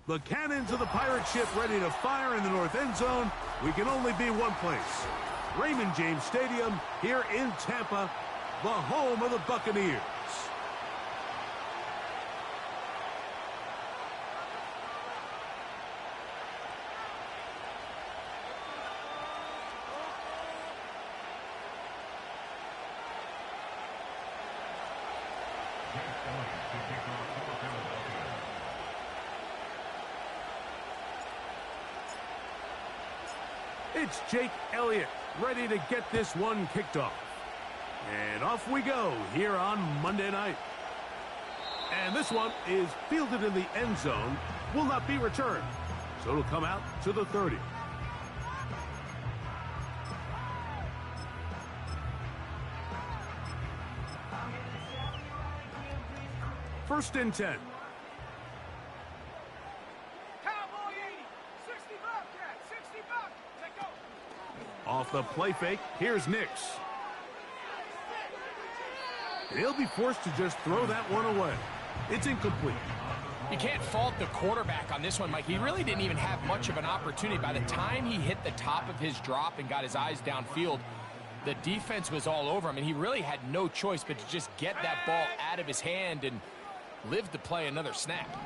The cannons of the pirate ship ready to fire in the north end zone. We can only be one place. Raymond James Stadium here in Tampa, the home of the Buccaneers. It's Jake Elliott ready to get this one kicked off. And off we go here on Monday night. And this one is fielded in the end zone, will not be returned. So it'll come out to the 30. First and 10. Off the play fake, here's Nix. He'll be forced to just throw that one away. It's incomplete. You can't fault the quarterback on this one, Mike. He really didn't even have much of an opportunity. By the time he hit the top of his drop and got his eyes downfield, the defense was all over him, and he really had no choice but to just get that ball out of his hand and live to play another snap.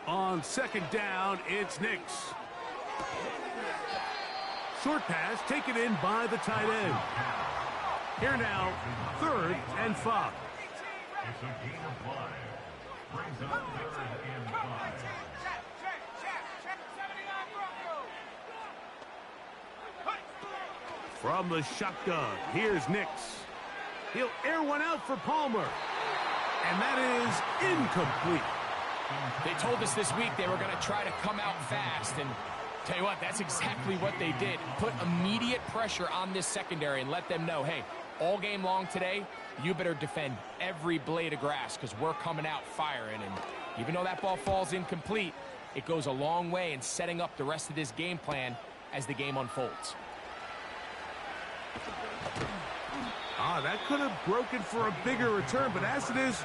On second down, it's Nix. Short pass taken in by the tight end. Here now, 3rd and 5. It's a gain of 5. Brings up 3rd and 5. From the shotgun, here's Nix. He'll air one out for Palmer. And that is incomplete. They told us this week they were going to try to come out fast, and tell you what, that's exactly what they did. Put immediate pressure on this secondary and let them know, hey, all game long today, you better defend every blade of grass because we're coming out firing. And even though that ball falls incomplete, it goes a long way in setting up the rest of this game plan as the game unfolds. That could have broken for a bigger return, but as it is,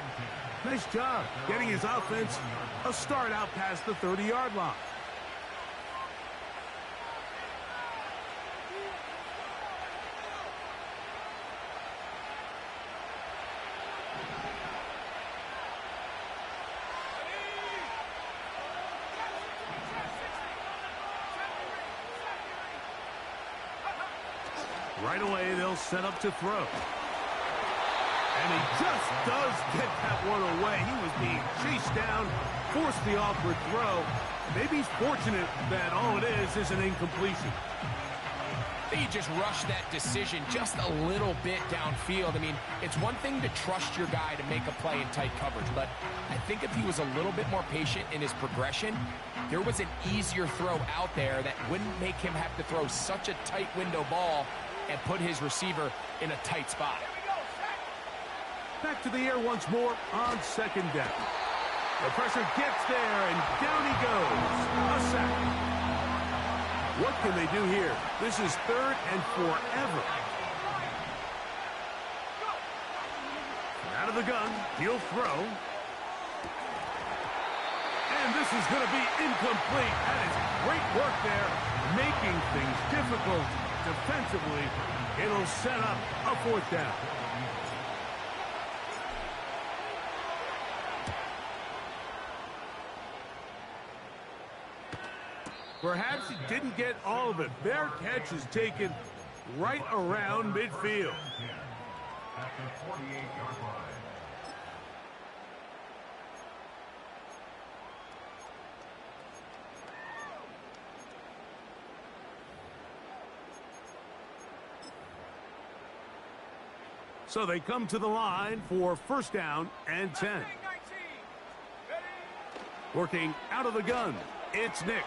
nice job getting his offense a start out past the 30-yard line. Right away, they'll set up to throw. And he just does get that one away. He was being chased down, forced the awkward throw. Maybe he's fortunate that all it is an incompletion. I think he just rushed that decision just a little bit downfield. I mean, it's one thing to trust your guy to make a play in tight coverage, but I think if he was a little bit more patient in his progression, there was an easier throw out there that wouldn't make him have to throw such a tight window ball and put his receiver in a tight spot. Back to the air once more on second down. The pressure gets there, and down he goes. A sack. What can they do here? This is 3rd and forever. Out of the gun, he'll throw. And this is going to be incomplete. That is great work there, making things difficult defensively. It'll set up a 4th down. Perhaps he didn't get all of it. Their catch is taken right around midfield. At the 48-yard line. So they come to the line for 1st down and 10. Working out of the gun, it's Nix.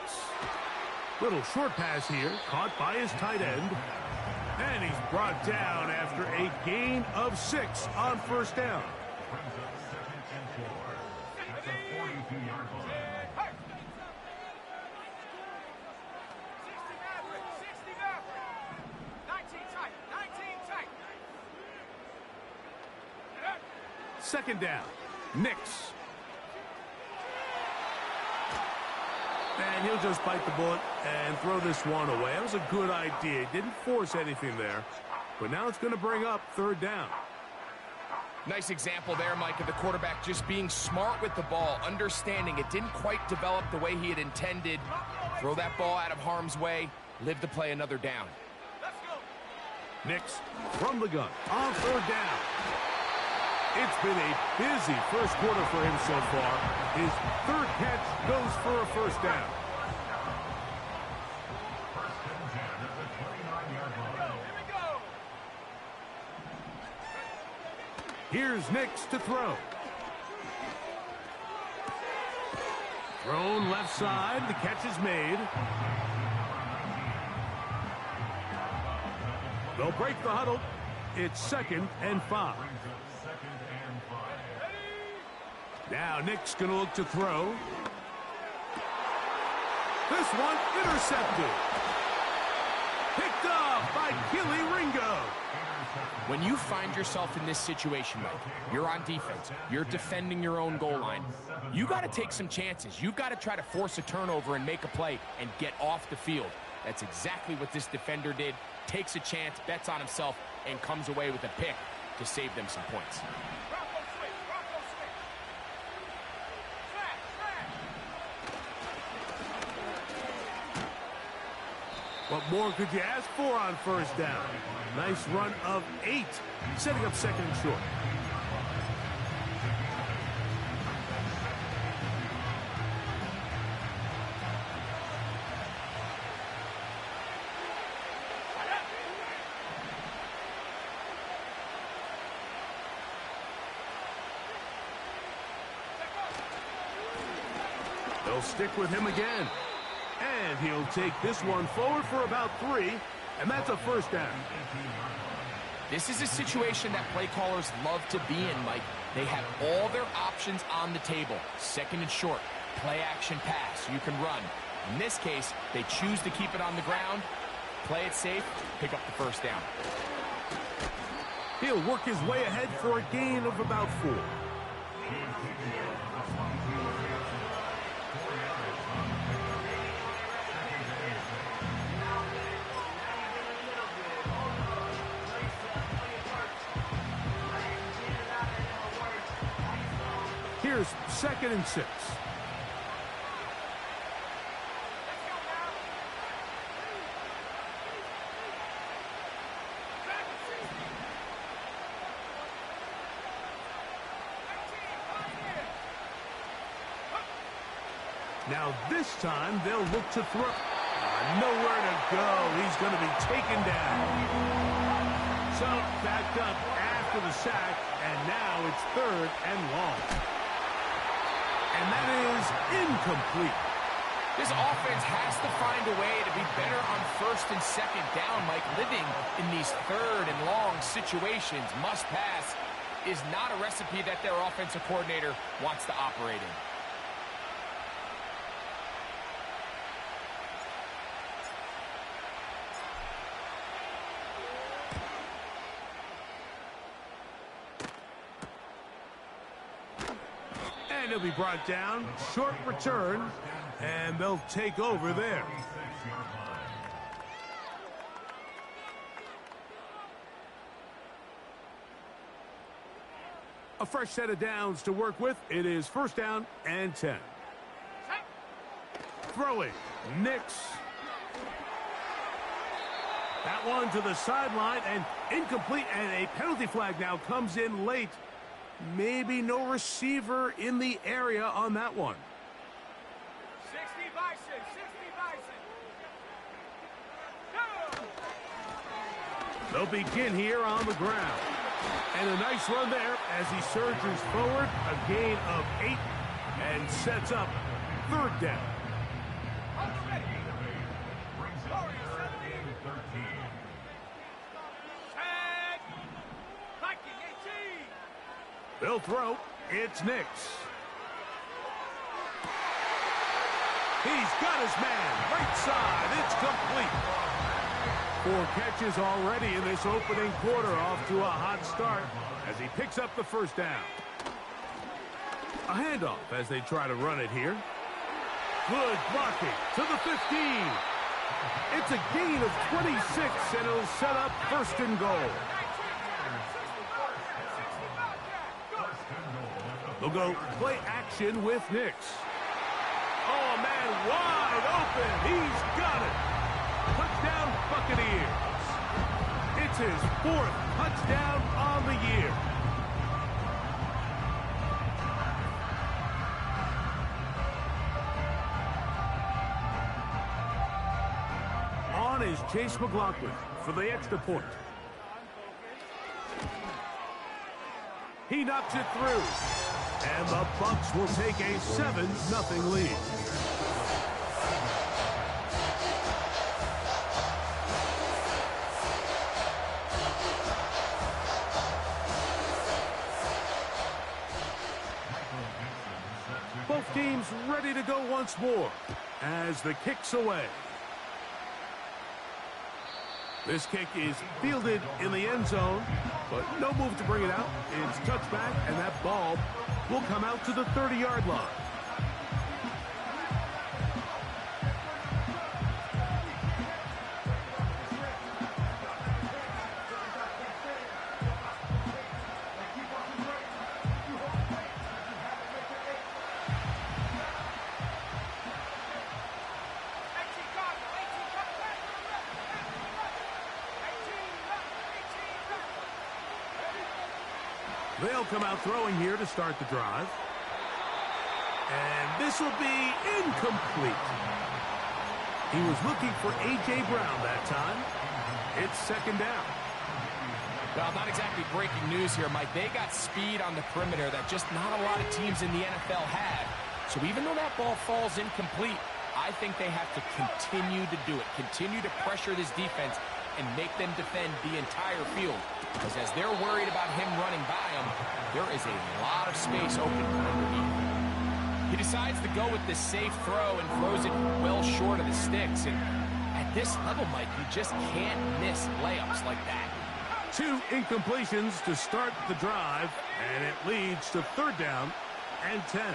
Little short pass here, caught by his tight end. And he's brought down after a gain of 6 on 1st down. Brings up 2nd and 4. At the 42-yard line. second down. Nix. And he'll just bite the bullet and throw this one away. That was a good idea. Didn't force anything there. But now it's going to bring up third down. Nice example there, Mike, of the quarterback just being smart with the ball, understanding it didn't quite develop the way he had intended. Throw that ball out of harm's way, live to play another down. Nix from the gun on third down. It's been a busy first quarter for him so far. His third catch goes for a first down. Here's Nix to throw. Thrown left side. The catch is made. They'll break the huddle. It's 2nd and 5. Now Nick's going to look to throw. This one intercepted. Picked up by Gilly Ringo. When you find yourself in this situation, Mike, you're on defense, you're defending your own goal line, you got to take some chances. You've got to try to force a turnover and make a play and get off the field. That's exactly what this defender did. Takes a chance, bets on himself, and comes away with a pick to save them some points. What more could you ask for on first down? Nice run of 8, setting up 2nd and short. They'll stick with him again. And he'll take this one forward for about 3, and that's a first down. This is a situation that play callers love to be in, Mike. They have all their options on the table. 2nd and short, play action pass, you can run. In this case, they choose to keep it on the ground, play it safe, pick up the first down. He'll work his way ahead for a gain of about 4. Here's 2nd and 6. Now this time they'll look to throw. Nowhere to go. He's going to be taken down. So backed up after the sack, and now it's 3rd and long. And that is incomplete. This offense has to find a way to be better on 1st and 2nd down, Mike. Living in these 3rd and long situations, must pass, is not a recipe that their offensive coordinator wants to operate in. He'll be brought down, short return, and they'll take over there. A fresh set of downs to work with. It is 1st down and 10. Throwing, Nix. That one to the sideline and incomplete, and a penalty flag now comes in late. Maybe no receiver in the area on that one. 60 Bison, 60 Bison. They'll begin here on the ground. And a nice run there as he surges forward. A gain of 8 and sets up 3rd down. They'll throw. It's Nix. He's got his man. Right side. It's complete. 4 catches already in this opening quarter. Off to a hot start as he picks up the first down. A handoff as they try to run it here. Good blocking to the 15. It's a gain of 26, and it'll set up first and goal. They'll go play action with Nix. Oh, man, wide open. He's got it. Touchdown, Buccaneers. It's his 4th touchdown on the year. On is Chase McLaughlin for the extra point. He knocks it through. And the Bucs will take a 7-0 lead. Both teams ready to go once more as the kick's away. This kick is fielded in the end zone, but no move to bring it out. It's touchback, and that ball will come out to the 30-yard line. They'll come out throwing here to start the drive. And this will be incomplete. He was looking for A.J. Brown that time. It's second down. Well, not exactly breaking news here, Mike. They got speed on the perimeter that just not a lot of teams in the NFL have. So even though that ball falls incomplete, I think they have to continue to do it. Continue to pressure this defense and make them defend the entire field. Because as they're worried about him running by them, there is a lot of space open underneath. He decides to go with the safe throw and throws it well short of the sticks. And at this level, Mike, you just can't miss layups like that. 2 incompletions to start the drive, and it leads to 3rd down and 10.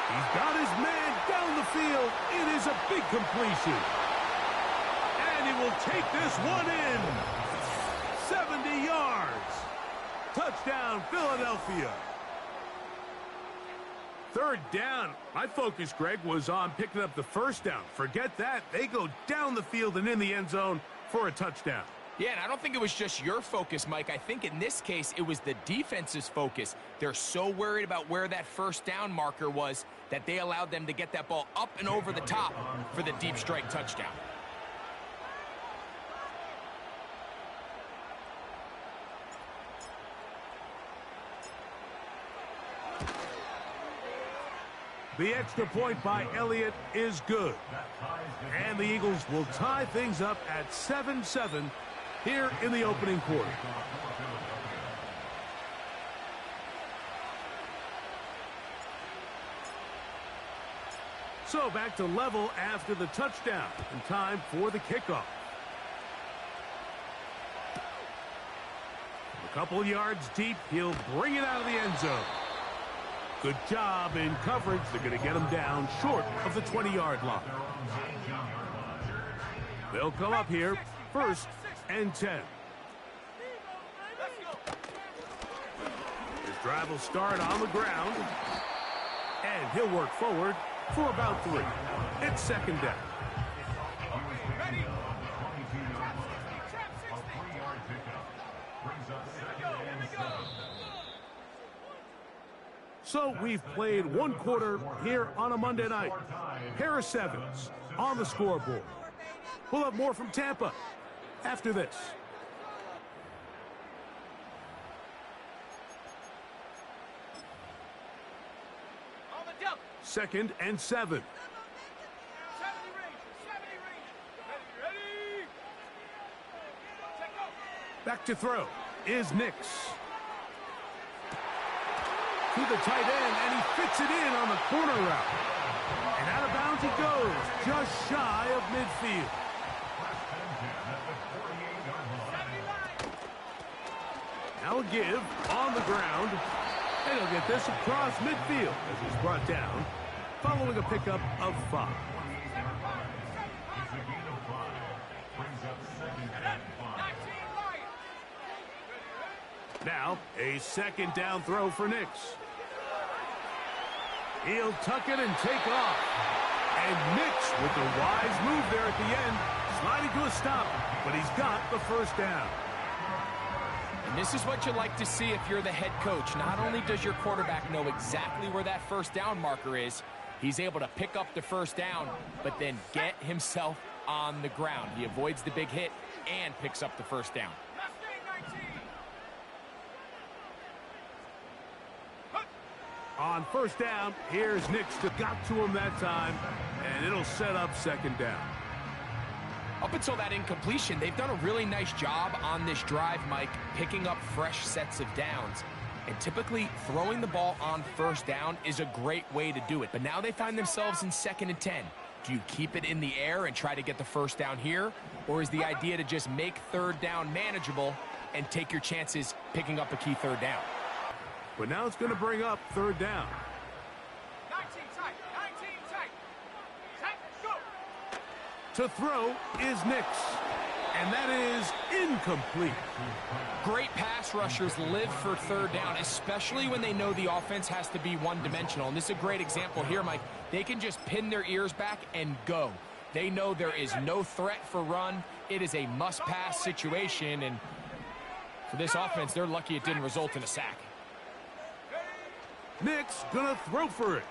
He's got his man down the field. It is a big completion. And he will take this one in. 70 yards. Touchdown, Philadelphia. 3rd down. My focus, Greg, was on picking up the 1st down. Forget that. They go down the field and in the end zone for a touchdown. Yeah, and I don't think it was just your focus, Mike. I think in this case, it was the defense's focus. They're so worried about where that 1st down marker was that they allowed them to get that ball up and over the top for the deep strike touchdown. The extra point by Elliott is good. And the Eagles will tie things up at 7-7 here in the opening quarter. So back to level after the touchdown, and time for the kickoff. A couple yards deep, he'll bring it out of the end zone. Good job in coverage. They're going to get him down short of the 20-yard line. They'll come up here, 1st and 10. His drive will start on the ground, and he'll work forward for about 3. It's 2nd down. So we've played 1 quarter here on a Monday night. Pair of 7s on the scoreboard. We'll have more from Tampa after this. Second and 7. Back to throw is Nix. To the tight end, and he fits it in on the corner route. And out of bounds he goes, just shy of midfield. Now Now a give on the ground. And he'll get this across midfield as he's brought down, following a pickup of 5. It's a gain of 5. Brings up second and 5. Now a second down throw for Nix. He'll tuck it and take off. And Nix with the wise move there at the end, sliding to a stop, but he's got the first down. And this is what you like to see if you're the head coach. Not only does your quarterback know exactly where that first down marker is, he's able to pick up the first down, but then get himself on the ground. He avoids the big hit and picks up the first down. On first down, here's Nix. Got to him that time, and it'll set up second down. Up until that incompletion, they've done a really nice job on this drive, Mike, picking up fresh sets of downs. And typically, throwing the ball on first down is a great way to do it. But now they find themselves in 2nd and 10. Do you keep it in the air and try to get the first down here? Or is the idea to just make third down manageable and take your chances picking up a key third down? But now it's going to bring up third down. 19 tight, 19 tight. Tight, go. To throw is Nix, and that is incomplete. Great pass rushers live for third down, especially when they know the offense has to be one-dimensional. And this is a great example here, Mike. They can just pin their ears back and go. They know there is no threat for run. It is a must-pass situation, and for this offense, they're lucky it didn't result in a sack. Nix gonna throw for it.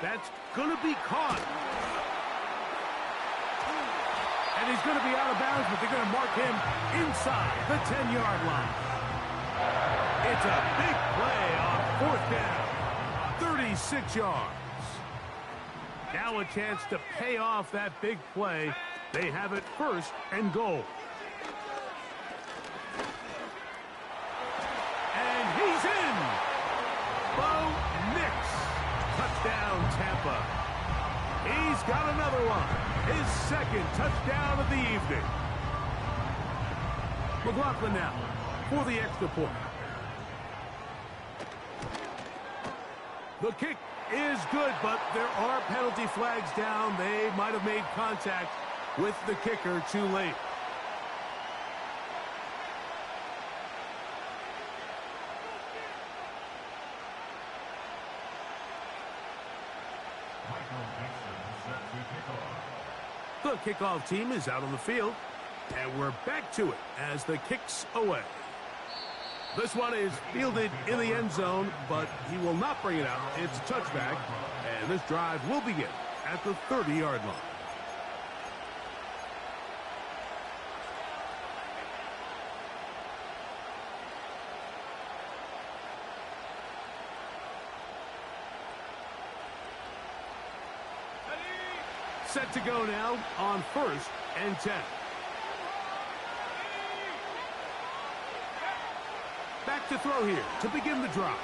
That's gonna be caught. And he's gonna be out of bounds, but they're gonna mark him inside the 10-yard line. It's a big play on 4th down. 36 yards. Now a chance to pay off that big play. They have it 1st and goal. And he's in. Bo Nix. Touchdown, Tampa. He's got another one. His 2nd touchdown of the evening. McLaughlin now for the extra point. The kick is good, but there are penalty flags down. They might have made contact with the kicker too late. The kickoff team is out on the field, and we're back to it as the kick's away. This one is fielded in the end zone, but he will not bring it out. It's a touchback, and this drive will begin at the 30-yard line. Set to go now on 1st and 10. Back to throw here to begin the drive.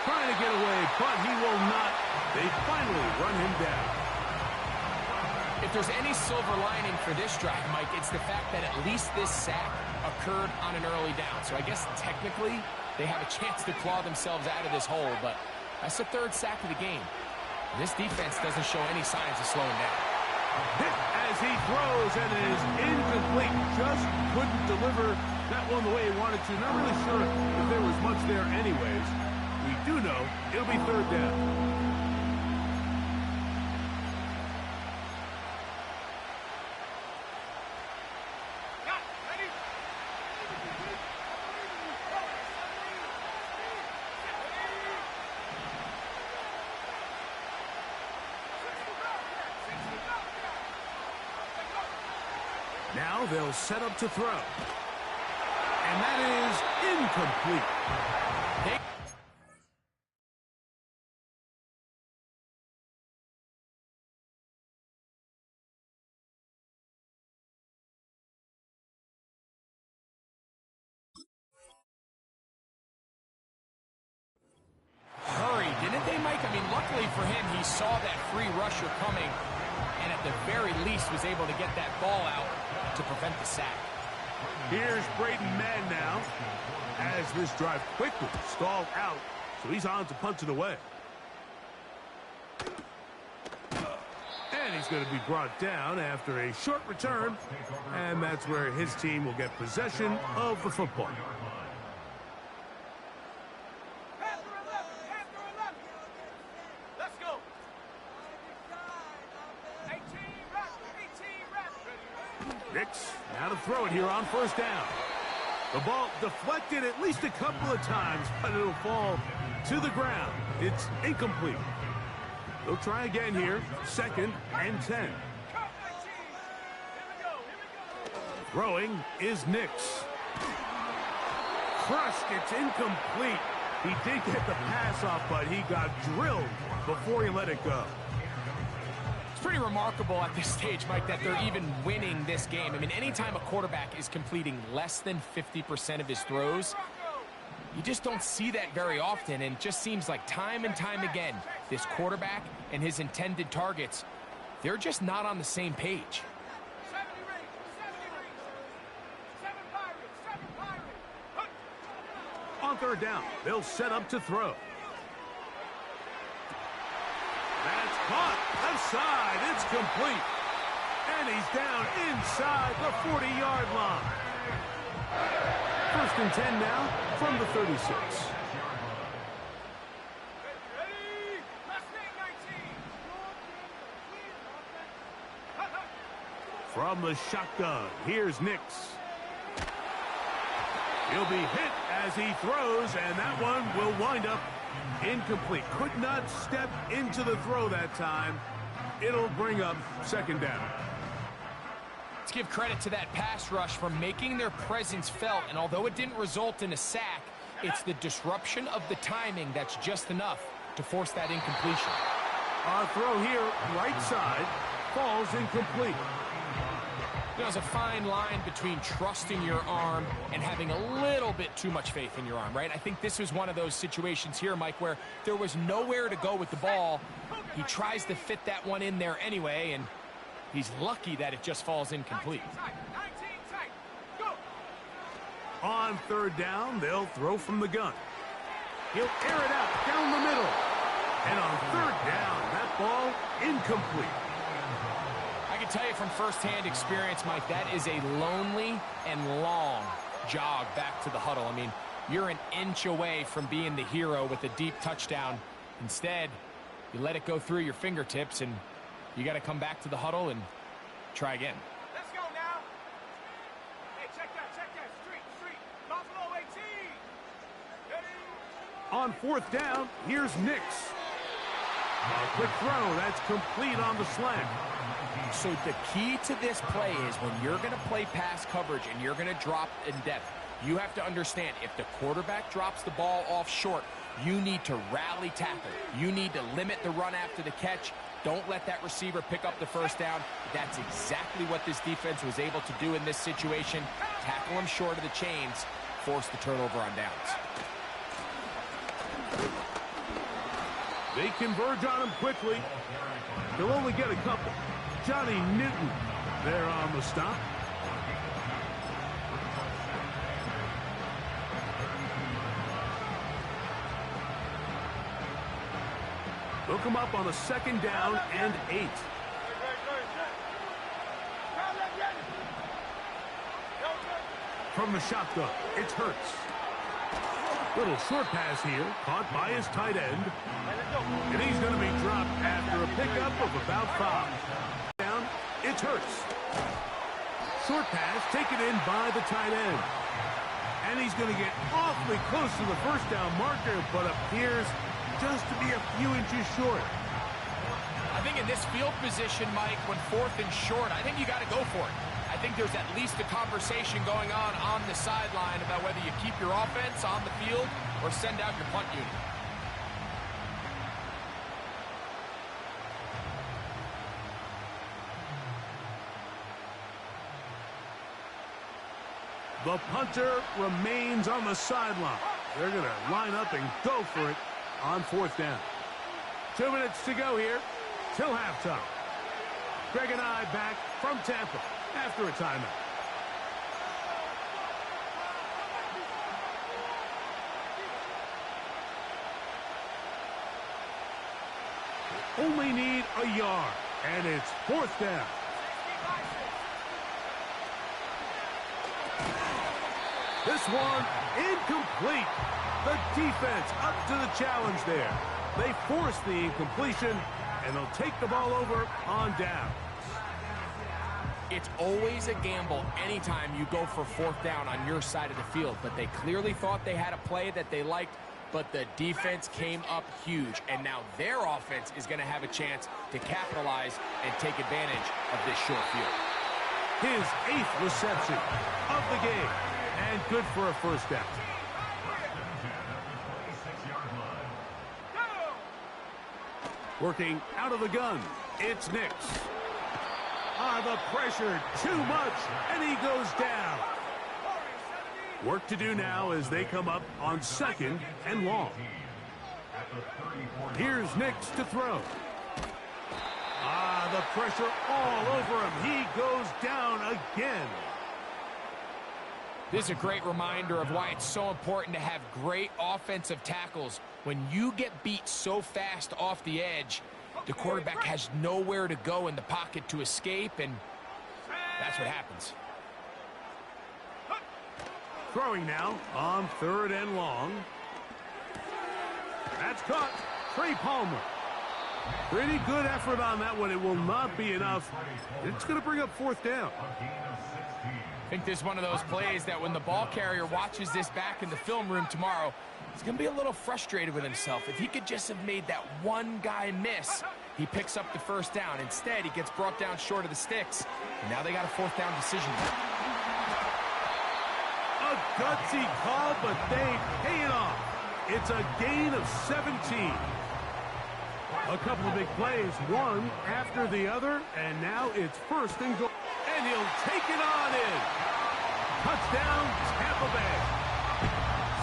Trying to get away, but he will not. They finally run him down. If there's any silver lining for this drive, Mike, it's the fact that at least this sack occurred on an early down. So I guess technically they have a chance to claw themselves out of this hole, but that's the 3rd sack of the game. This defense doesn't show any signs of slowing down. Hit as he throws, and it is incomplete. Just couldn't deliver that one the way he wanted to. Not really sure if there was much there anyways. We do know it'll be 3rd down. Now they'll set up to throw. And that is incomplete. Hurry, didn't they, Mike? I mean, luckily for him, he saw that free rusher coming and at the very least was able to get that ball out to prevent the sack. Here's Braden Mann now, as this drive quickly stalled out, so he's on to punch it away. And he's going to be brought down after a short return, and that's where his team will get possession of the football. Let's go. 18 reps. Nix now to throw it here on first down. The ball deflected at least a couple of times, but it'll fall to the ground. It's incomplete. They'll try again here, 2nd and 10. Throwing is Nix. Crushed, it's incomplete. He did get the pass off, but he got drilled before he let it go. It's pretty remarkable at this stage, Mike, that they're even winning this game. I mean, anytime a quarterback is completing less than 50% of his throws, you just don't see that very often, and it just seems like time and time again, this quarterback and his intended targets, they're just not on the same page. 70 rings. 7 Pirates. On third down, they'll set up to throw. That's caught. Left side. It's complete. And he's down inside the 40-yard line. 1st and 10 now from the 36. Ready. Last thing, 19. From the shotgun, here's Nix. He'll be hit as he throws, and that one will wind up incomplete. Could not step into the throw that time. It'll bring up 2nd down. Let's give credit to that pass rush for making their presence felt, and although it didn't result in a sack, it's the disruption of the timing that's just enough to force that incompletion. Our throw here, right side, falls incomplete. There's a fine line between trusting your arm and having a little bit too much faith in your arm, right? I think this was one of those situations here, Mike, where there was nowhere to go with the ball. He tries to fit that one in there anyway, and he's lucky that it just falls incomplete. 19 tight. Go. On third down, they'll throw from the gun. He'll air it out down the middle. And on third down, that ball incomplete. I can tell you from firsthand experience, Mike, that is a lonely and long jog back to the huddle. I mean, you're an inch away from being the hero with a deep touchdown. Instead, you let it go through your fingertips, and you got to come back to the huddle and try again. Let's go now. Hey, check that. Street. Buffalo 18. Ready. On 4th down, here's Nix. A quick throw, that's complete on the slant. So the key to this play is when you're going to play pass coverage and you're going to drop in depth, you have to understand if the quarterback drops the ball off short, you need to rally tackle. You need to limit the run after the catch. Don't let that receiver pick up the first down. That's exactly what this defense was able to do in this situation. Tackle him short of the chains, force the turnover on downs. They converge on him quickly. He'll only get a couple. Johnny Newton there on the stop. They'll come up on a 2nd down and 8. From the shotgun, it's Hurts. Little short pass here, caught by his tight end. And he's going to be dropped after a pickup of about 5. Down, it's Hurts. Short pass taken in by the tight end. And he's going to get awfully close to the first down marker, but appears just to be a few inches short. I think in this field position, Mike, when 4th and short, I think you got to go for it. I think there's at least a conversation going on the sideline about whether you keep your offense on the field or send out your punt unit. The punter remains on the sideline. They're going to line up and go for it on 4th down. 2 minutes to go here till halftime. Greg and I back from Tampa after a timeout. Only need a yard, and it's 4th down. This one incomplete. The defense up to the challenge there. They force the incompletion, and they'll take the ball over on down. It's always a gamble anytime you go for 4th down on your side of the field, but they clearly thought they had a play that they liked, but the defense came up huge, and now their offense is going to have a chance to capitalize and take advantage of this short field. His 8th reception of the game, and good for a 1st down. Working out of the gun, it's Nix. The pressure, too much, and he goes down. Work to do now as they come up on 2nd and long. Here's Nix to throw. The pressure all over him. He goes down again. This is a great reminder of why it's so important to have great offensive tackles. When you get beat so fast off the edge, the quarterback has nowhere to go in the pocket to escape, and that's what happens. Throwing now on 3rd and long. That's caught. Trey Palmer. Pretty good effort on that one. It will not be enough. It's going to bring up 4th down. I think this is one of those plays that when the ball carrier watches this back in the film room tomorrow, he's going to be a little frustrated with himself. If he could just have made that one guy miss, he picks up the 1st down. Instead, he gets brought down short of the sticks. And now they got a 4th down decision. A gutsy call, but they pay it off. It's a gain of 17. A couple of big plays, one after the other, and now it's 1st and goal. And he'll take it on in. Touchdown, Tampa Bay.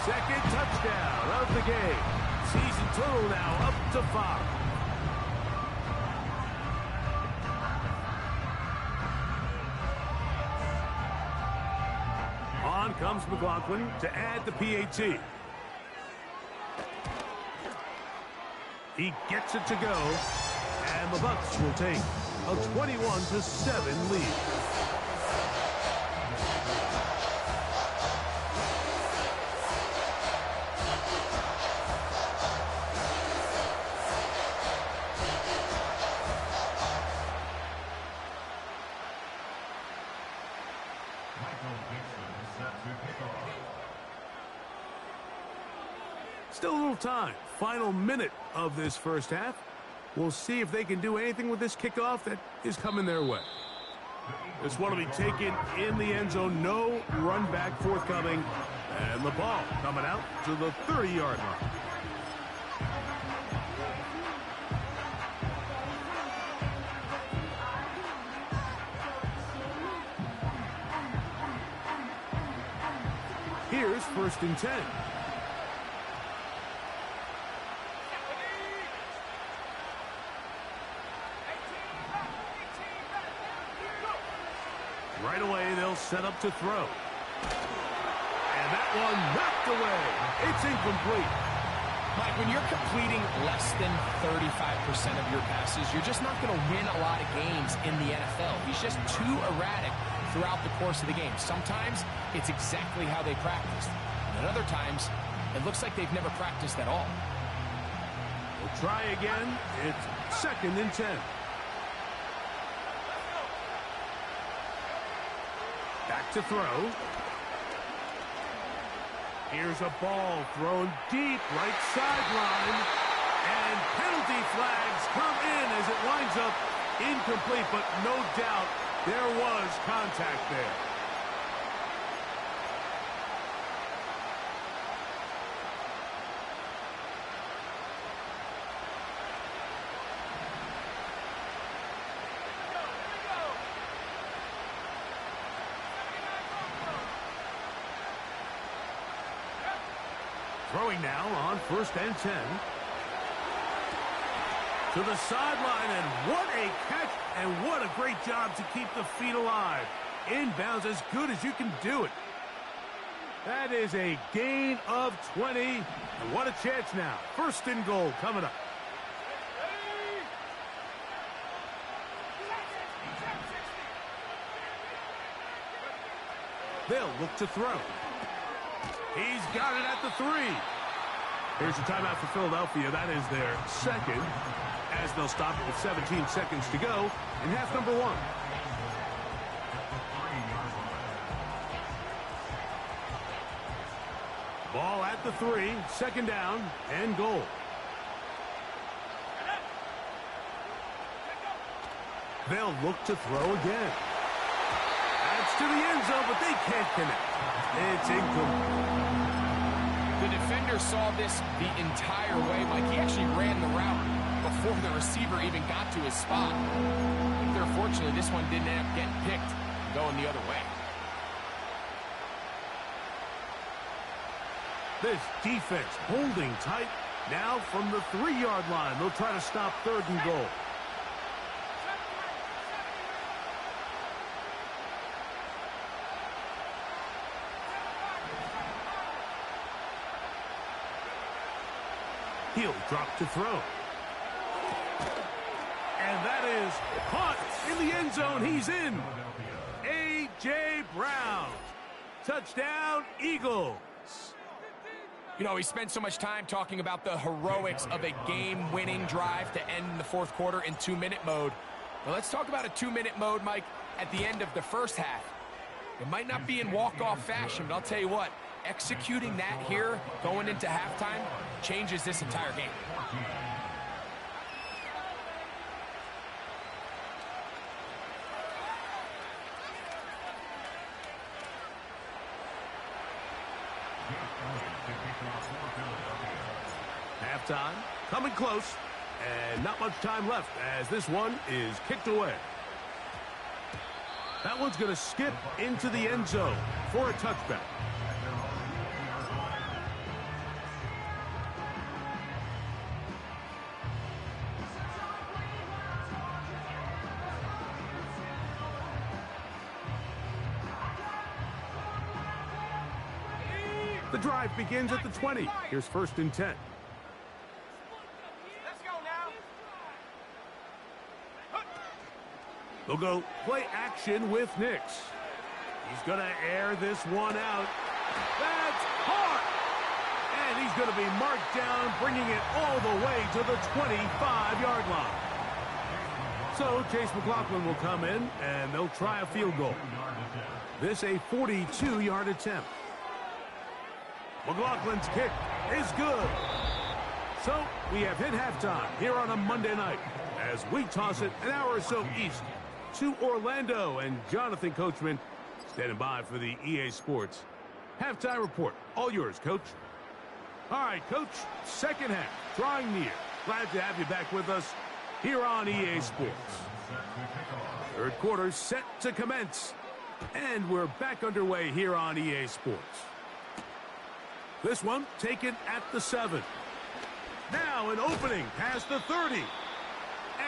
2nd touchdown of the game. Season total now up to 5. On comes McLaughlin to add the PAT. He gets it to go, and the Bucs will take a 21-7 lead. Still a little time. Final minute of this 1st half. We'll see if they can do anything with this kickoff that is coming their way. This one will be taken in the end zone. No run back forthcoming. And the ball coming out to the 30-yard line. Here's 1st and 10. Right away, they'll set up to throw. And that one knocked away. It's incomplete. Mike, when you're completing less than 35% of your passes, you're just not going to win a lot of games in the NFL. He's just too erratic throughout the course of the game. Sometimes it's exactly how they practiced. And other times, it looks like they've never practiced at all. We'll try again. It's 2nd and 10. Back to throw. Here's a ball thrown deep right sideline. And penalty flags come in as it winds up incomplete, but no doubt there was contact there. Throwing now on 1st and 10. To the sideline, and what a catch, and what a great job to keep the feet alive. Inbounds as good as you can do it. That is a gain of 20, and what a chance now. First and goal coming up. They'll look to throw. He's got it at the 3. Here's a timeout for Philadelphia. That is their second, as they'll stop it with 17 seconds to go in half number 1. Ball at the 3, second down and goal. They'll look to throw again. That's to the end zone, but they can't connect. It's incomplete. The defender saw this the entire way, Mike. He actually ran the route before the receiver even got to his spot. I think they're fortunate this one didn't end up getting picked and going the other way. This defense holding tight. Now from the 3-yard line, they'll try to stop third and goal. He'll drop to throw. And that is caught in the end zone. He's in. A.J. Brown. Touchdown, Eagles. You know, we spent so much time talking about the heroics of a game-winning drive to end the fourth quarter in 2-minute mode. Well, let's talk about a 2-minute mode, Mike, at the end of the first half. It might not be in walk-off fashion, but I'll tell you what, executing that here going into halftime changes this entire game. Halftime, coming close, and not much time left as this one is kicked away. That one's going to skip into the end zone for a touchback. The drive begins at the 20. Here's first and 10. Let's go now. They'll go play action with Nix. He's going to air this one out. That's hard. And he's going to be marked down, bringing it all the way to the 25-yard line. So Chase McLaughlin will come in, and they'll try a field goal. This a 42-yard attempt. McLaughlin's kick is good. So we have hit halftime here on a Monday night as we toss it an hour or so east to Orlando, and Jonathan Coachman standing by for the EA Sports halftime report. All yours, Coach. All right, Coach, second half drawing near. Glad to have you back with us here on EA Sports. Third quarter set to commence, and we're back underway here on EA Sports. This one taken at the 7. Now an opening past the 30.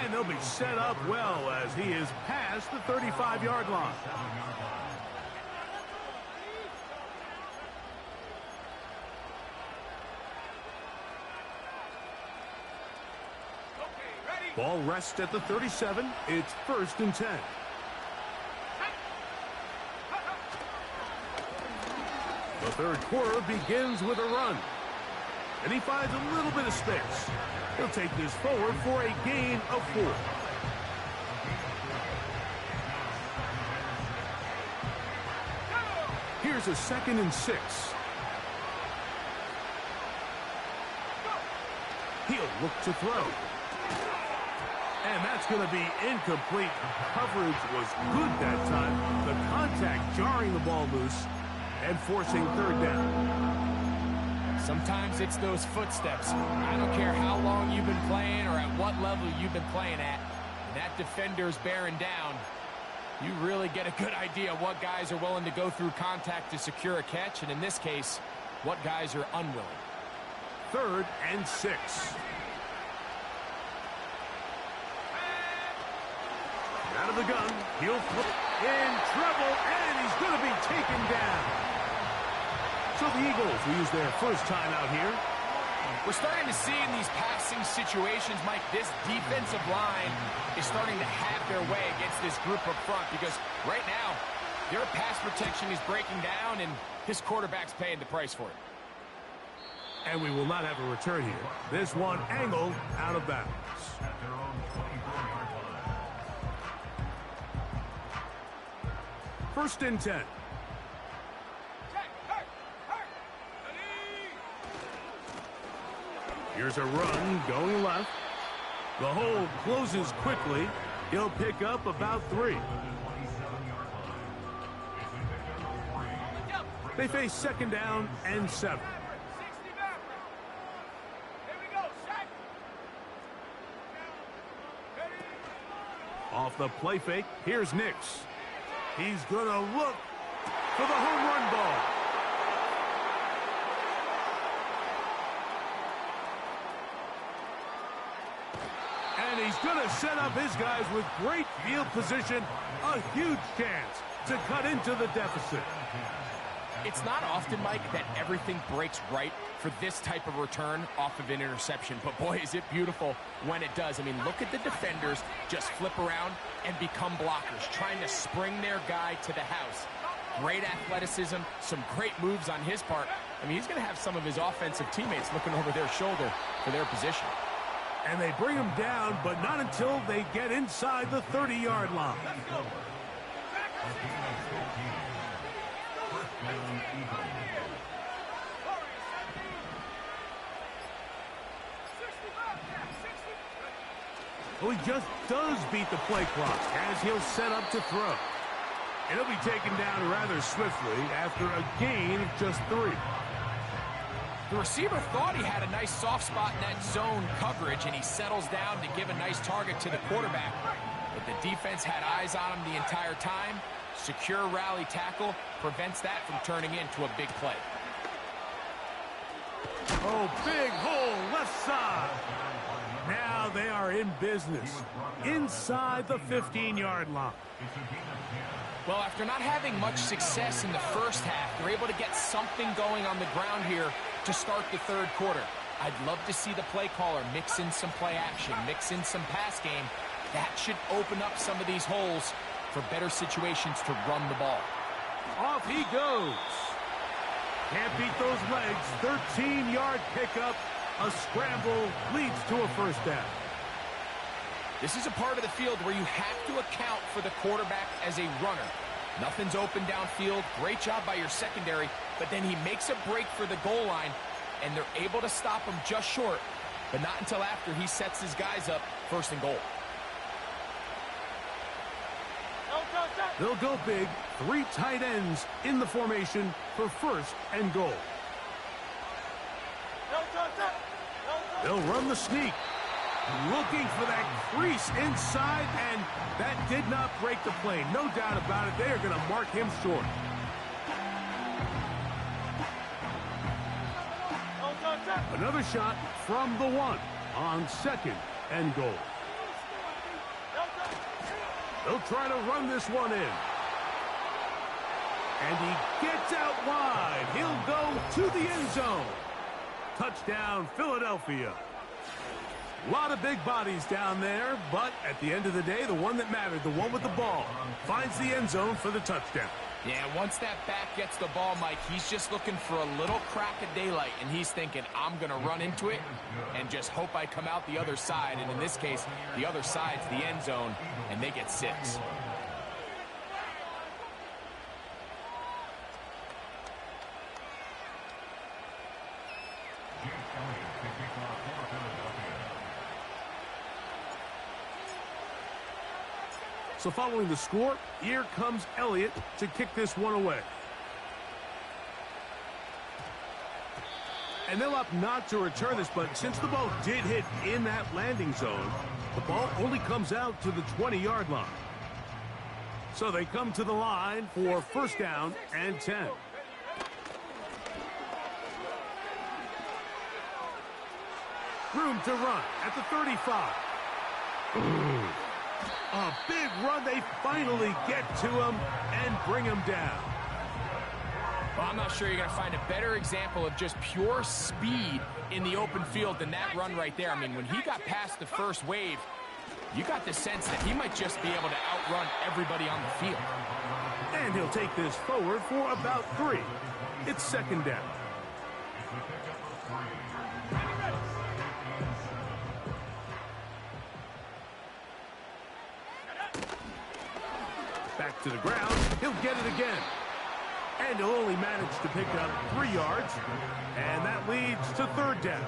And they'll be set up well as he is past the 35-yard line. Ball rests at the 37. It's first and 10. The third quarter begins with a run. And he finds a little bit of space. He'll take this forward for a gain of 4. Here's a second and 6. He'll look to throw. And that's going to be incomplete. Coverage was good that time. The contact jarring the ball loose and forcing third down. Sometimes it's those footsteps. I don't care how long you've been playing or at what level you've been playing at. When that defender's bearing down, you really get a good idea of what guys are willing to go through contact to secure a catch, and in this case, what guys are unwilling. Third and 6. Out of the gun. He'll flip in trouble, and he's going to be taken down. So the Eagles will use their first timeout here. We're starting to see in these passing situations, Mike, this defensive line is starting to have their way against this group up front because right now, their pass protection is breaking down, and this quarterback's paying the price for it. And we will not have a return here. This one angled out of bounds. At their own 24-yard line. First and 10. Here's a run going left. The hole closes quickly. He'll pick up about 3. They face second down and 7. Off the play fake, here's Nix. He's going to look for the home run ball. And he's going to set up his guys with great field position. A huge chance to cut into the deficit. It's not often, Mike, that everything breaks right for this type of return off of an interception. But, boy, is it beautiful when it does. I mean, look at the defenders just flip around and become blockers, trying to spring their guy to the house. Great athleticism, some great moves on his part. I mean, he's going to have some of his offensive teammates looking over their shoulder for their position. And they bring him down, but not until they get inside the 30-yard line. Well, he just does beat the play clock as he'll set up to throw. And he'll be taken down rather swiftly after a gain of just 3. The receiver thought he had a nice soft spot in that zone coverage, and he settles down to give a nice target to the quarterback. But the defense had eyes on him the entire time. Secure rally tackle prevents that from turning into a big play. Oh, big hole left side. Now they are in business inside the 15-yard line. Well, after not having much success in the first half, they're able to get something going on the ground here to start the third quarter. I'd love to see the play caller mix in some play action, mix in some pass game. That should open up some of these holes for better situations to run the ball. Off he goes. Can't beat those legs. 13-yard pickup. A scramble leads to a first down. This is a part of the field where you have to account for the quarterback as a runner. Nothing's open downfield. Great job by your secondary, but then he makes a break for the goal line, and they're able to stop him just short, but not until after he sets his guys up first and goal. They'll go big. 3 tight ends in the formation for first and goal. They'll run the sneak. Looking for that crease inside, and that did not break the play. No doubt about it. They are going to mark him short. Another shot from the 1 on second and goal. They'll try to run this one in. And he gets out wide. He'll go to the end zone. Touchdown, Philadelphia. A lot of big bodies down there, but at the end of the day, the one that mattered, the one with the ball, finds the end zone for the touchdown. Yeah, once that back gets the ball, Mike, he's just looking for a little crack of daylight, and he's thinking, I'm going to run into it and just hope I come out the other side. And in this case, the other side's the end zone, and they get 6. So following the score, here comes Elliott to kick this one away. And they'll opt not to return this, but since the ball did hit in that landing zone, the ball only comes out to the 20-yard line. So they come to the line for first down and 10. Room to run at the 35. A big run. They finally get to him and bring him down. Well, I'm not sure you're going to find a better example of just pure speed in the open field than that run right there. I mean, when he got past the first wave, you got the sense that he might just be able to outrun everybody on the field. And he'll take this forward for about 3. It's second down. Back to the ground. He'll get it again. And he'll only manage to pick up 3 yards. And that leads to third down.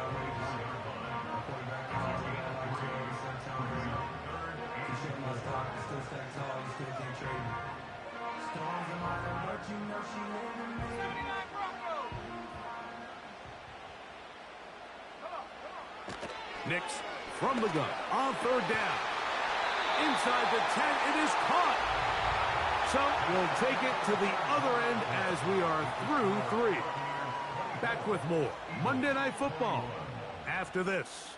Nix from the gun on third down. Inside the 10, it is caught. So we'll take it to the other end as we are through 3. Back with more Monday Night Football after this.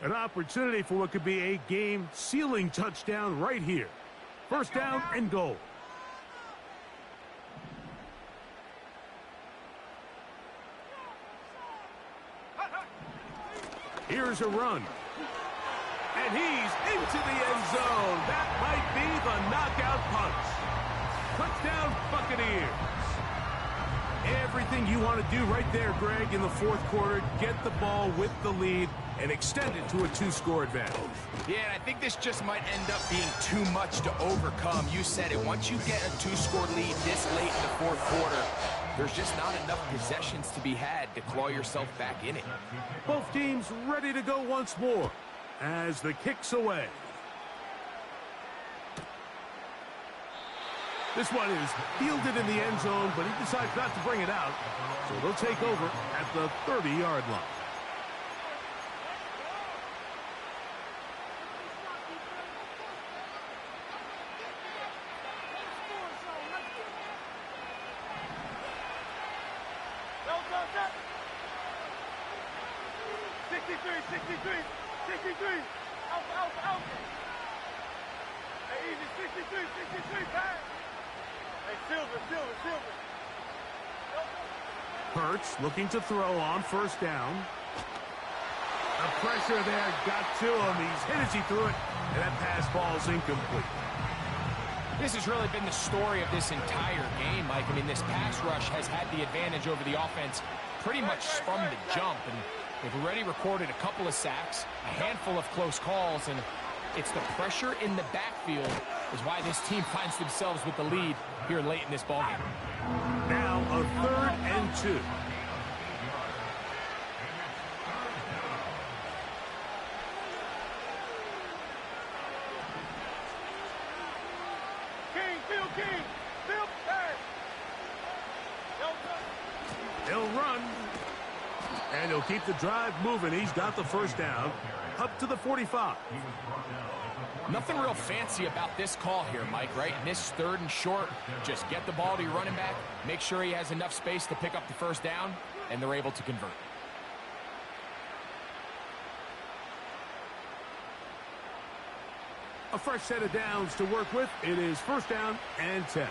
An opportunity for what could be a game-sealing touchdown right here. First down and goal. Here's a run. And he's into the end zone. That might be the knockout punch. Touchdown, Buccaneers. Everything you want to do right there, Greg, in the fourth quarter. Get the ball with the lead and extend it to a 2-score advantage. Yeah, and I think this just might end up being too much to overcome. You said it. Once you get a 2-score lead this late in the fourth quarter, there's just not enough possessions to be had to claw yourself back in it. Both teams ready to go once more as the kick's away. This one is fielded in the end zone, but he decides not to bring it out. So they'll take over at the 30-yard line. Hurts looking to throw on first down. The pressure there got to him. He's hit as he threw it, and that pass falls incomplete. This has really been the story of this entire game, Mike. I mean, this pass rush has had the advantage over the offense pretty much from the jump, and they've already recorded a couple of sacks, a handful of close calls, and it's the pressure in the backfield is why this team finds themselves with the lead here late in this ballgame. Now a 3rd and 2. He'll run, and he'll keep the drive moving. He's got the first down up to the 45. Nothing real fancy about this call here, Mike, right? In this 3rd and short, just get the ball to your running back, make sure he has enough space to pick up the first down, and they're able to convert. A fresh set of downs to work with. It is first down and 10.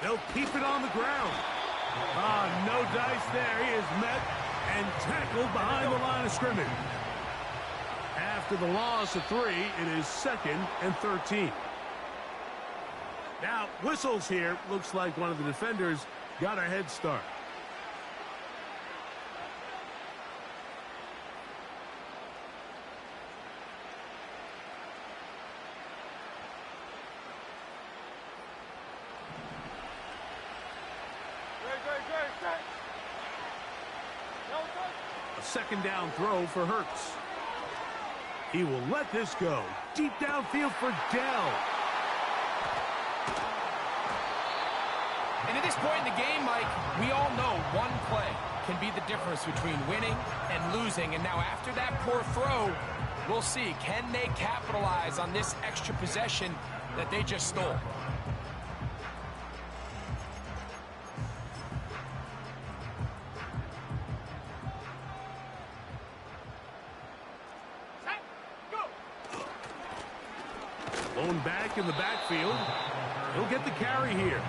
They'll keep it on the ground. No dice there. He is met and tackled behind the line of scrimmage. After the loss of 3, it is 2nd and 13. Now, whistles here. Looks like one of the defenders got a head start. A second down throw for Hurts. He will let this go. Deep downfield for Dell. And at this point in the game, Mike, we all know one play can be the difference between winning and losing. And now after that poor throw, we'll see. Can they capitalize on this extra possession that they just stole? zone back in the backfield. He'll get the carry here.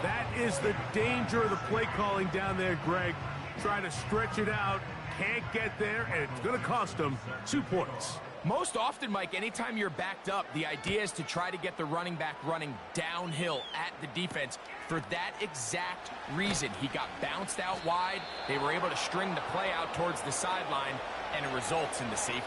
That is the danger of the play calling down there, Greg. Try to stretch it out, can't get there, and it's going to cost them 2 points. Most often, Mike, anytime you're backed up, the idea is to try to get the running back running downhill at the defense. For that exact reason, he got bounced out wide. They were able to string the play out towards the sideline, and it results in the safety.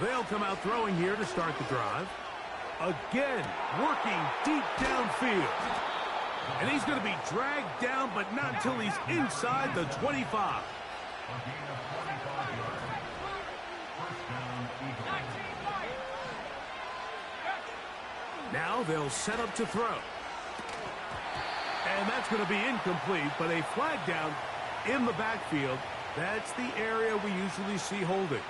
They'll come out throwing here to start the drive. Again, working deep downfield. And he's going to be dragged down, but not until he's inside the 25. Now they'll set up to throw. And that's going to be incomplete, but a flag down in the backfield. That's the area we usually see holding.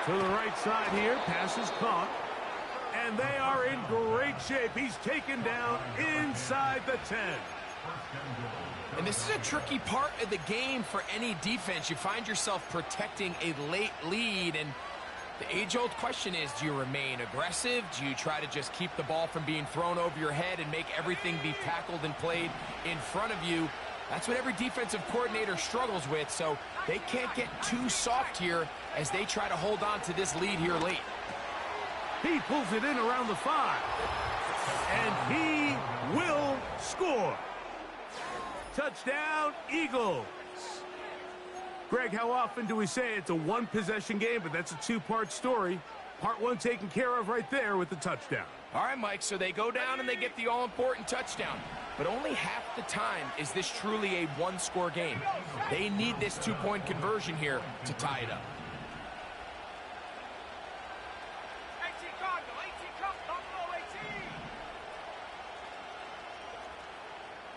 To the right side here, pass is caught. And they are in great shape. He's taken down inside the 10. And this is a tricky part of the game for any defense. You find yourself protecting a late lead, and the age-old question is, do you remain aggressive? Do you try to just keep the ball from being thrown over your head and make everything be tackled and played in front of you? That's what every defensive coordinator struggles with, so they can't get too soft here as they try to hold on to this lead here late. He pulls it in around the 5. And he will score. Touchdown, Eagles. Greg, how often do we say it's a one-possession game, but that's a two-part story? Part one taken care of right there with the touchdown. All right, Mike, so they go down and they get the all-important touchdown. But only half the time is this truly a one-score game. They need this two-point conversion here to tie it up. 18 Cardinal, 18 Cup, Buffalo 18.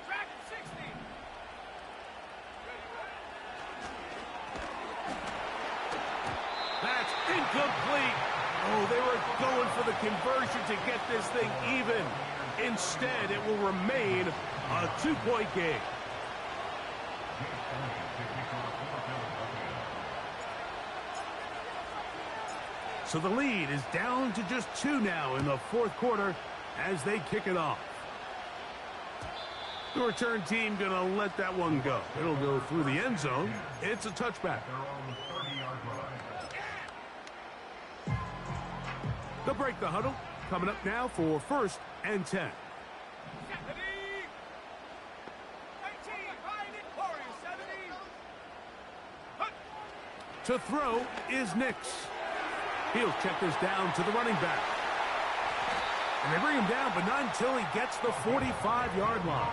Dragon 60. That's incomplete. Oh, they were going for the conversion to get this thing even. Instead, it will remain a two-point game. So the lead is down to just 2 now in the fourth quarter as they kick it off. The return team going to let that one go. It'll go through the end zone. It's a touchback. They'll break the huddle. Coming up now for 1st and 10. To throw is Nix. He'll check this down to the running back. And they bring him down, but not until he gets the 45-yard line.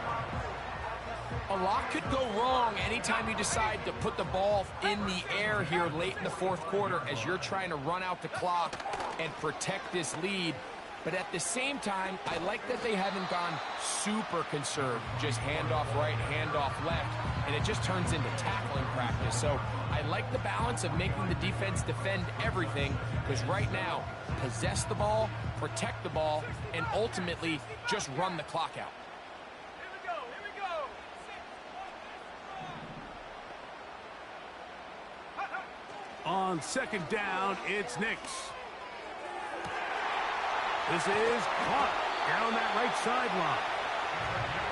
A lot could go wrong anytime you decide to put the ball in the air here late in the fourth quarter as you're trying to run out the clock and protect this lead. But at the same time, I like that they haven't gone super conserved. Just handoff right, handoff left, and it just turns into tackling practice. So I like the balance of making the defense defend everything, because right now, possess the ball, protect the ball, and ultimately just run the clock out. Here we go. On 2nd down, it's Nix. This is caught down that right sideline.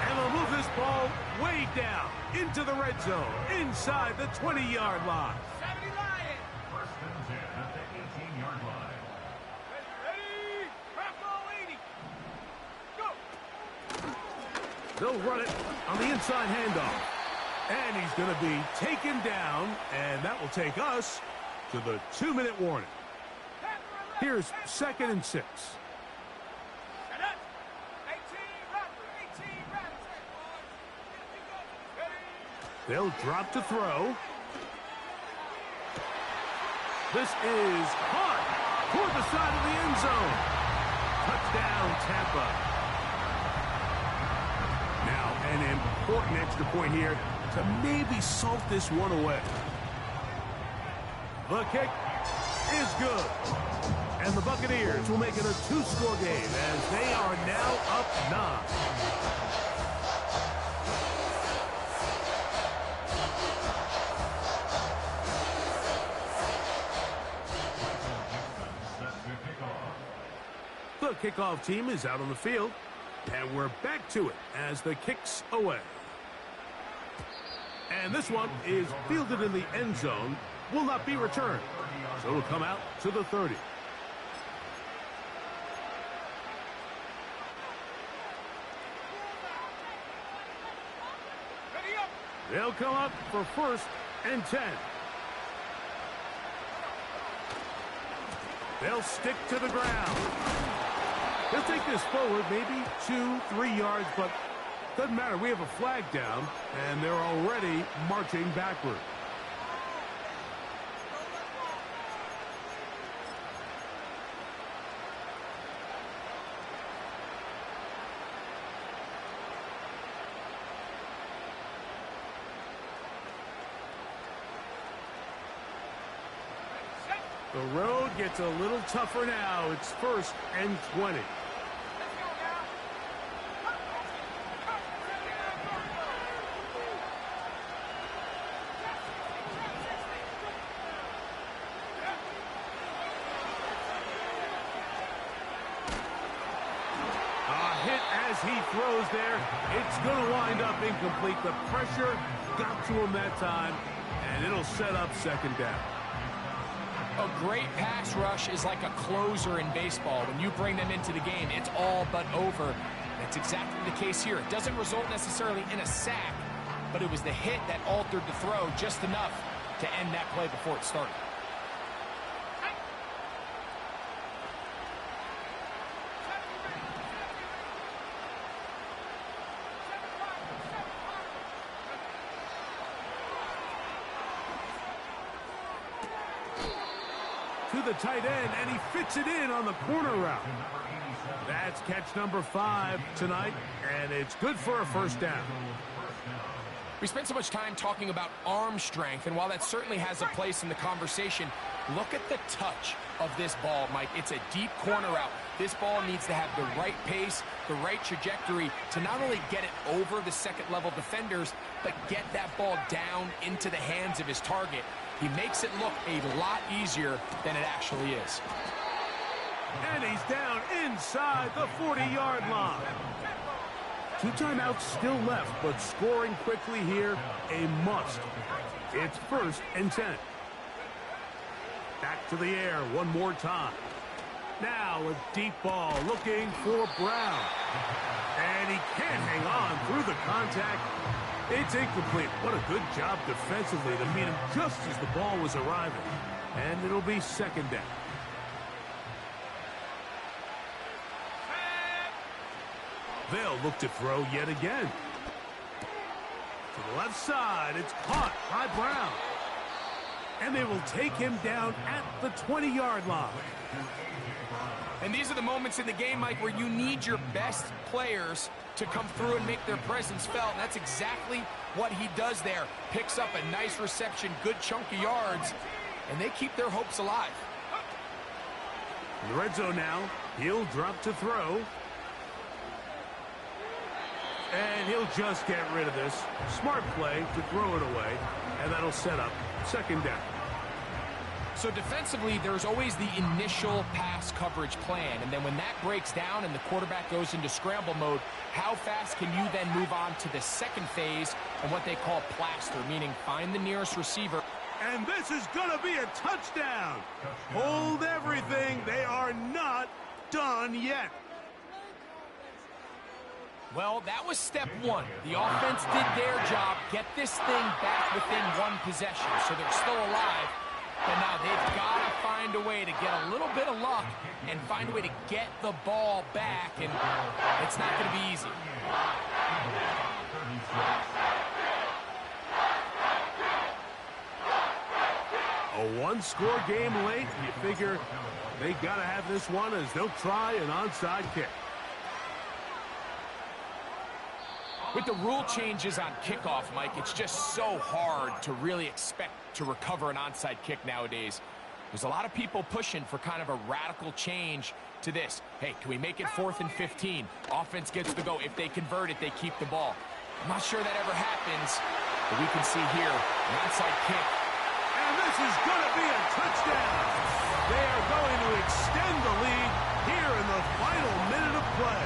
And they'll move this ball way down. into the red zone, inside the 20-yard line. 70 Lions. First and 10 at the 18-yard line. Ready? Bravo 80. Go. They'll run it on the inside handoff. And he's going to be taken down, and that will take us to the 2-minute warning. Here's 2nd and 6. They'll drop to throw. This is caught toward the side of the end zone. Touchdown, Tampa. Now, an important extra point here to maybe salt this one away. The kick is good. And the Buccaneers will make it a 2-score game as they are now up 9. The kickoff team is out on the field, and we're back to it as the kick's away. And this one is fielded in the end zone, will not be returned, so it'll come out to the 30. They'll come up for 1st and 10. They'll stick to the ground. They'll take this forward, maybe 2-3 yards, but doesn't matter. We have a flag down, and they're already marching backward. The road gets a little tougher now. It's 1st and 20. He throws there. It's going to wind up incomplete. The pressure got to him that time, and it'll set up 2nd down. A great pass rush is like a closer in baseball. When you bring them into the game, it's all but over. That's exactly the case here. It doesn't result necessarily in a sack, but it was the hit that altered the throw just enough to end that play before it started. To the tight end, and he fits it in on the corner route. That's catch number 5 tonight, and it's good for a 1st down. We spent so much time talking about arm strength, and while that certainly has a place in the conversation, look at the touch of this ball, Mike. It's a deep corner route. This ball needs to have the right pace, the right trajectory to not only get it over the second-level defenders, but get that ball down into the hands of his target. He makes it look a lot easier than it actually is. And he's down inside the 40-yard line. 2 timeouts still left, but scoring quickly here, a must. It's 1st and 10. Back to the air one more time. Now a deep ball looking for Brown. And he can't hang on through the contact. It's incomplete. What a good job defensively to meet him just as the ball was arriving. And it'll be 2nd down. They'll look to throw yet again. To the left side, it's caught by Brown. And they will take him down at the 20-yard line. And these are the moments in the game, Mike, where you need your best players to come through and make their presence felt. And that's exactly what he does there. Picks up a nice reception, good chunk of yards, and they keep their hopes alive. In the red zone now, he'll drop to throw. And he'll just get rid of this. Smart play to throw it away, and that'll set up 2nd down. So defensively, there's always the initial pass coverage plan, and then when that breaks down and the quarterback goes into scramble mode, how fast can you then move on to the second phase and what they call plaster, meaning find the nearest receiver. And this is going to be a touchdown. Hold everything. They are not done yet. Well, that was step one. The offense did their job, get this thing back within one possession, so they're still alive. But now they've got to find a way to get a little bit of luck and find a way to get the ball back, and it's not going to be easy. A one-score game late. You figure they got to have this one as they'll try an onside kick. With the rule changes on kickoff, Mike, it's just so hard to really expect to recover an onside kick nowadays. There's a lot of people pushing for kind of a radical change to this. Hey, can we make it 4th and 15? Offense gets to go. If they convert it, they keep the ball. I'm not sure that ever happens, but we can see here an onside kick. And this is going to be a touchdown. They are going to extend the lead here in the final minute of play.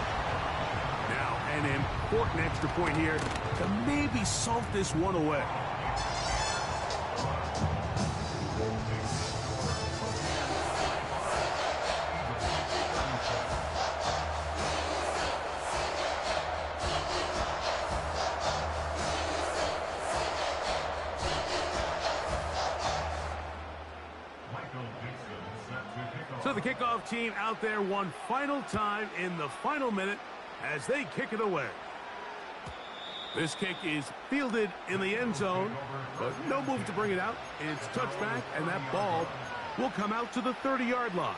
Now, an important extra point here to maybe salt this one away. So the kickoff team out there one final time in the final minute as they kick it away. This kick is fielded in the end zone, but no move to bring it out. It's touchback, and that ball will come out to the 30-yard line.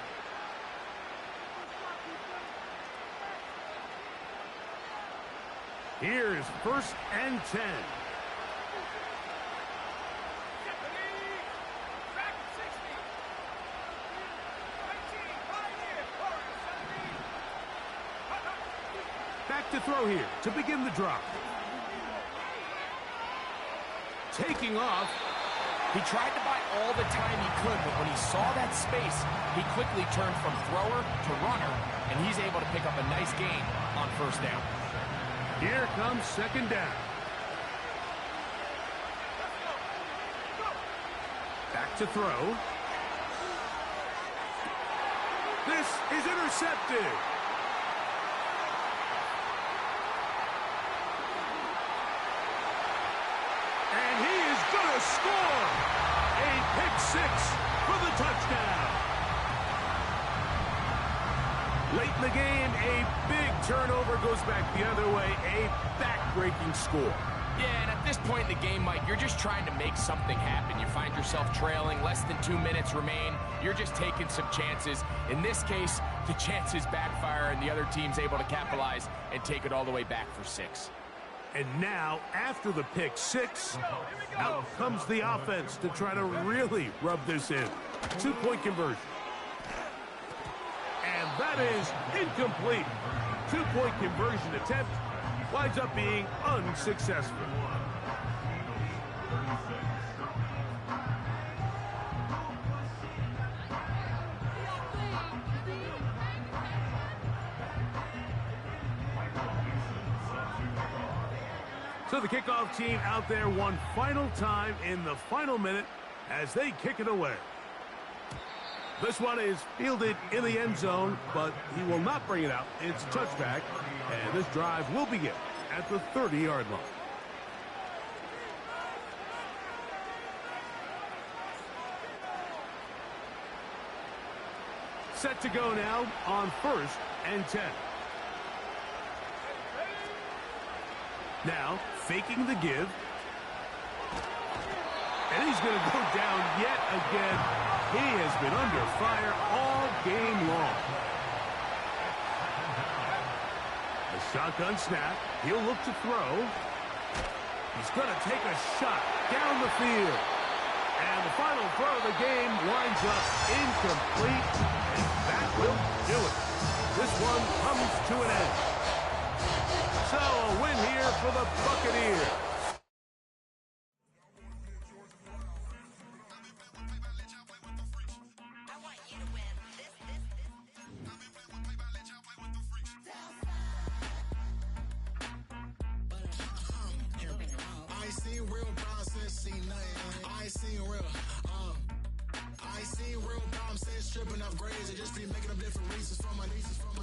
Here's 1st and 10. Back to throw here to begin the drop. Taking off. He tried to buy all the time he could, but when he saw that space, he quickly turned from thrower to runner, and he's able to pick up a nice gain on 1st down. Here comes 2nd down. Back to throw. This is intercepted. And he is going to score. A pick 6 for the touchdown. Late in the game, a big turnover goes back the other way. A back-breaking score. Yeah, and at this point in the game, Mike, you're just trying to make something happen. You find yourself trailing, less than 2 minutes remain. You're just taking some chances. In this case, the chances backfire, and the other team's able to capitalize and take it all the way back for 6. And now, after the pick 6, out comes the offense to try to really rub this in. 2-point conversion. And that is incomplete. 2-point conversion attempt winds up being unsuccessful. So the kickoff team out there one final time in the final minute as they kick it away. This one is fielded in the end zone, but he will not bring it out. It's touchback, and this drive will begin at the 30-yard line. Set to go now on 1st and 10. Now, faking the give. And he's going to go down yet again. He has been under fire all game long. A shotgun snap. He'll look to throw. He's going to take a shot down the field. And the final throw of the game winds up incomplete. And that will do it. This one comes to an end. So a win here for the Buccaneers. I'm saying stripping upgrades. They just be making up different reasons for my nieces.